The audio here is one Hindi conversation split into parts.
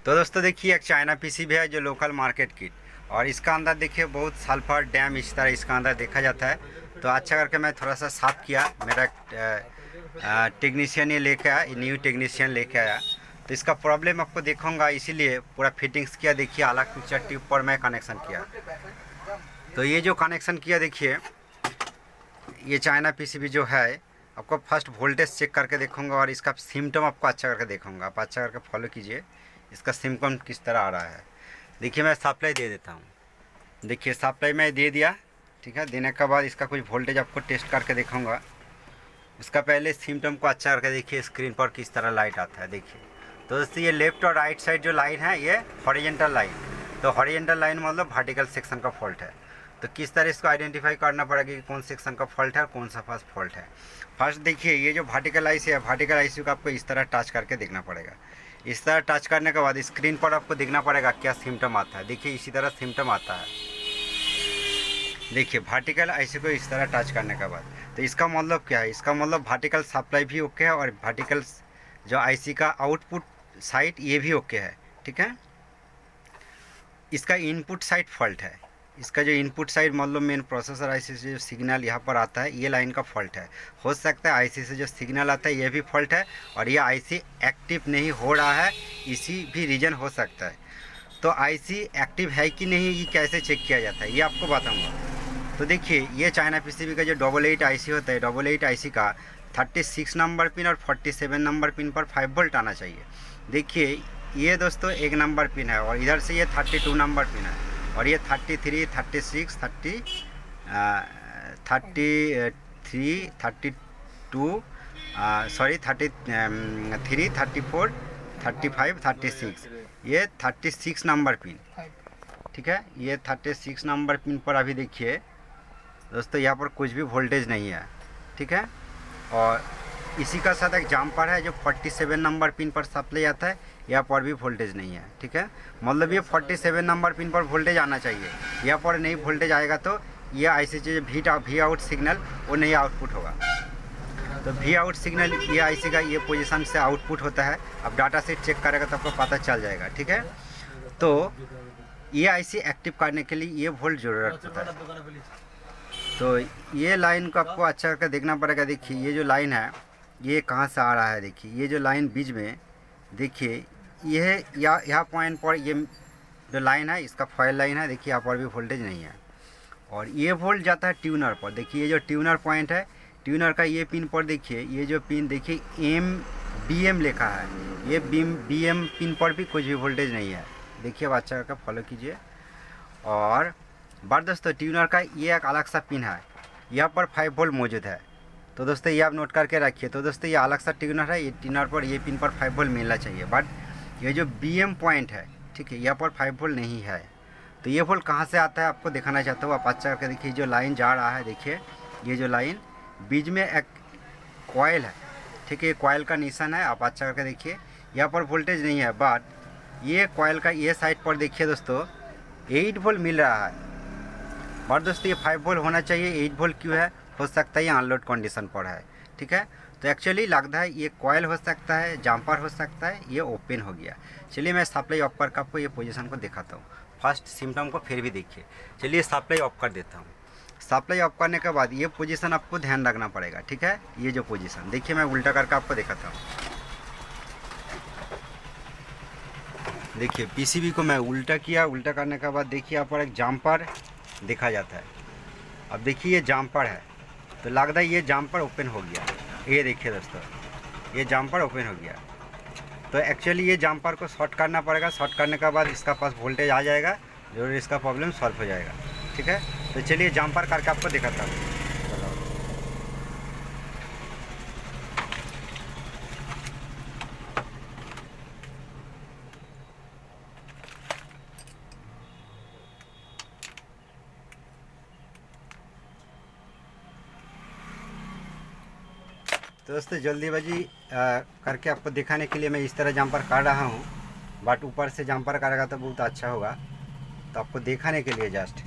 तो दोस्तों देखिए एक चाइना पीसी भी है जो लोकल मार्केट किट, और इसका अंदर देखिए बहुत सल्फर डैम इस तरह इसका अंदर देखा जाता है। तो अच्छा करके मैं थोड़ा सा साफ़ किया, मेरा टेक्नीशियन ये लेके आया, न्यू टेक्नीशियन लेके आया। तो इसका प्रॉब्लम आपको देखूंगा, इसीलिए पूरा फिटिंग्स किया। देखिए अलग पिक्चर ट्यूब पर मैं कनेक्शन किया। तो ये जो कनेक्शन किया देखिए, ये चाइना पीसीबी जो है, आपको फर्स्ट वोल्टेज चेक करके देखूंगा और इसका सिम्टम आपको अच्छा करके देखूंगा। आप अच्छा करके फॉलो कीजिए, इसका सिम्टम किस तरह आ रहा है। देखिए मैं सप्लाई दे देता हूँ। देखिए सप्लाई मैं दे दिया, ठीक है। देने के बाद इसका कुछ वोल्टेज आपको टेस्ट करके देखूंगा। उसका पहले सिम्टम को अच्छा करके देखिए, स्क्रीन पर किस तरह लाइट आता है। देखिए तो दोस्तों ये लेफ्ट और राइट साइड जो लाइन है ये हॉरिजॉन्टल लाइन, तो हॉरिजॉन्टल लाइन मतलब वर्टिकल सेक्शन का फॉल्ट है। तो किस तरह इसको आइडेंटिफाई करना पड़ेगा कि कौन सेक्शन का फॉल्ट है और कौन सा फर्स्ट फॉल्ट है। फर्स्ट देखिए ये जो वर्टिकल आईसी है, वर्टिकल आईसी को आपको इस तरह टच करके देखना पड़ेगा। इस तरह टच करने के बाद स्क्रीन पर आपको देखना पड़ेगा क्या सिम्टम आता है। देखिए इसी तरह सिम्टम आता है। देखिए वर्टिकल आईसी को इस तरह टच करने के बाद, तो इसका मतलब क्या है, इसका मतलब वर्टिकल सप्लाई भी ओके है और वर्टिकल जो आईसी का आउटपुट साइड ये भी ओके है, ठीक है। इसका इनपुट साइड फॉल्ट है। इसका जो इनपुट साइड मतलब मेन प्रोसेसर आईसी से जो सिग्नल यहाँ पर आता है, ये लाइन का फॉल्ट है। हो सकता है आईसी से जो सिग्नल आता है ये भी फॉल्ट है और ये आईसी एक्टिव नहीं हो रहा है, इसी भी रीज़न हो सकता है। तो आईसी एक्टिव है कि नहीं ये कैसे चेक किया जाता है ये आपको बताऊंगा। तो देखिए ये चाइना पीसीबी का जो 88 आईसी होता है, 88 आईसी का 36 नंबर पिन और 47 नंबर पिन पर 5 वोल्ट आना चाहिए। देखिए ये दोस्तों 1 नंबर पिन है और इधर से ये 32 नंबर पिन है और ये 33, 36, 33, 32 सॉरी 33, 34, 35, 36, ये 36 नंबर पिन, ठीक है। ये 36 नंबर पिन पर अभी देखिए दोस्तों यहाँ पर कुछ भी वोल्टेज नहीं है, ठीक है। और इसी का साथ एक जम्पर है जो 47 नंबर पिन पर सप्लाई आता है, यहाँ पर भी वोल्टेज नहीं है, ठीक है। मतलब ये 47 नंबर पिन पर वोल्टेज आना चाहिए, यहाँ पर नहीं वोल्टेज आएगा तो ये आईसी जो वी आउट सिग्नल वो नहीं आउटपुट होगा। तो वी आउट सिग्नल ये आईसी का ये पोजीशन से आउटपुट होता है। अब डाटा सेट चेक करेगा तो आपको पता चल जाएगा, ठीक है। तो ये आईसी एक्टिव करने के लिए ये वोल्ट ज़रूरत होता है। तो ये लाइन को आपको अच्छा करके देखना पड़ेगा। देखिए ये जो लाइन है ये कहाँ से आ रहा है। देखिए ये जो लाइन बीच में, देखिए ये यहाँ पॉइंट पर ये जो लाइन है इसका फॉयल लाइन है। देखिए यहाँ पर भी वोल्टेज नहीं है और ये वोल्ट जाता है ट्यूनर पर। देखिए ये जो ट्यूनर पॉइंट है, ट्यूनर का ये पिन पर देखिए, ये जो पिन देखिए BM लिखा है, ये BM पिन पर भी कुछ भी वोल्टेज नहीं है। देखिए अब अच्छा करके फॉलो कीजिए। और बार दोस्तों ट्यूनर का ये एक अलग सा पिन है, यहाँ पर 5 वोल्ट मौजूद है। तो दोस्तों ये आप नोट करके रखिए। तो दोस्तों ये अलग सा ट्यूनर है, ये ट्यूनर पर ये पिन पर 5 वोल्ट मिलना चाहिए, बट ये जो BM पॉइंट है, ठीक है, यहाँ पर 5 वोल्ट नहीं है। तो ये वोल्ट कहाँ से आता है आपको दिखाना चाहता हूँ। आप अच्छा करके देखिए जो लाइन जा रहा है, देखिए ये जो लाइन बीच में एक कॉइल है, ठीक है, ये कॉइल का निशान है। आप अच्छा करके देखिए यहाँ पर वोल्टेज नहीं है, बट ये कॉइल का ये साइड पर देखिए दोस्तों 8 वोल्ट मिल रहा है। और दोस्तों ये 5 वोल्ट होना चाहिए, 8 वोल्ट क्यों है, हो सकता है ये अनलोड कंडीशन पर है, ठीक है। तो एक्चुअली लगता है ये कॉइल हो सकता है, जम्पर हो सकता है, ये ओपन हो गया। चलिए मैं सप्लाई ऑफ करके आपको ये पोजीशन को दिखाता हूँ। फर्स्ट सिम्टम को फिर भी देखिए। चलिए सप्लाई ऑफ कर देता हूँ। सप्लाई ऑफ करने के बाद ये पोजीशन आपको ध्यान रखना पड़ेगा, ठीक है। ये जो पोजीशन देखिए मैं उल्टा करके आपको दिखाता हूँ। देखिए पीसीबी को मैं उल्टा किया, उल्टा करने के बाद देखिए यहाँ पर एक जम्पर देखा जाता है। अब देखिए ये जम्पर है, तो लगता है ये जम्पर ओपन हो गया। ये देखिए दोस्तों ये जम्पर ओपन हो गया। तो एक्चुअली ये जम्पर को शॉर्ट करना पड़ेगा। शॉर्ट करने के बाद इसका पास वोल्टेज आ जाएगा, जरूर इसका प्रॉब्लम सॉल्व हो जाएगा, ठीक है। तो चलिए जम्पर करके आपको दिखाता हूँ। तो दोस्तों जल्दीबाजी करके आपको दिखाने के लिए मैं इस तरह जम्पर कर रहा हूँ, बट ऊपर से जम्पर करेगा तो बहुत अच्छा होगा। तो आपको दिखाने के लिए जस्ट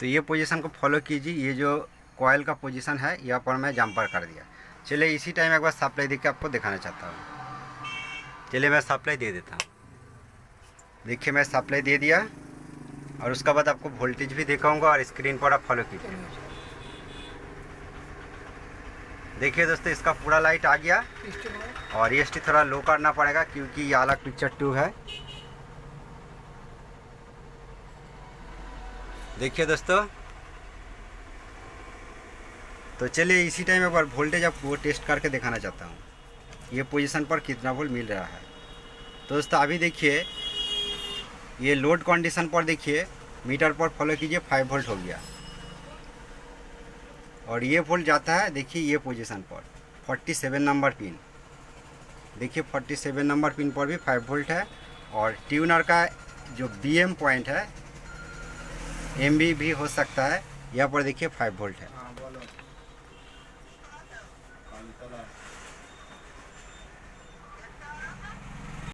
तो ये पोजीशन को फॉलो कीजिए। ये जो कॉयल का पोजीशन है यहाँ पर मैं जंपर कर दिया। चलिए इसी टाइम एक बार सप्लाई देके आपको दिखाना चाहता हूँ। चलिए मैं सप्लाई दे देता हूँ। देखिए मैं सप्लाई दे दिया और उसके बाद आपको वोल्टेज भी दिखाऊंगा और स्क्रीन पर आप फॉलो कीजिए। देखिए दोस्तों इसका पूरा लाइट आ गया और ये थोड़ा लो करना पड़ेगा क्योंकि ये अलग पिक्चर 2 है। देखिए दोस्तों, तो चलिए इसी टाइम एक बार वोल्टेज आपको टेस्ट करके दिखाना चाहता हूँ ये पोजीशन पर कितना वोल्ट मिल रहा है। तो दोस्तों अभी देखिए ये लोड कंडीशन पर देखिए मीटर पर फॉलो कीजिए 5 वोल्ट हो गया और ये वोल्ट जाता है देखिए ये पोजीशन पर 47 नंबर पिन। देखिए 47 नंबर पिन पर भी 5 वोल्ट है और ट्यूनर का जो BM पॉइंट है MB भी हो सकता है, यहाँ पर देखिए 5 वोल्ट है।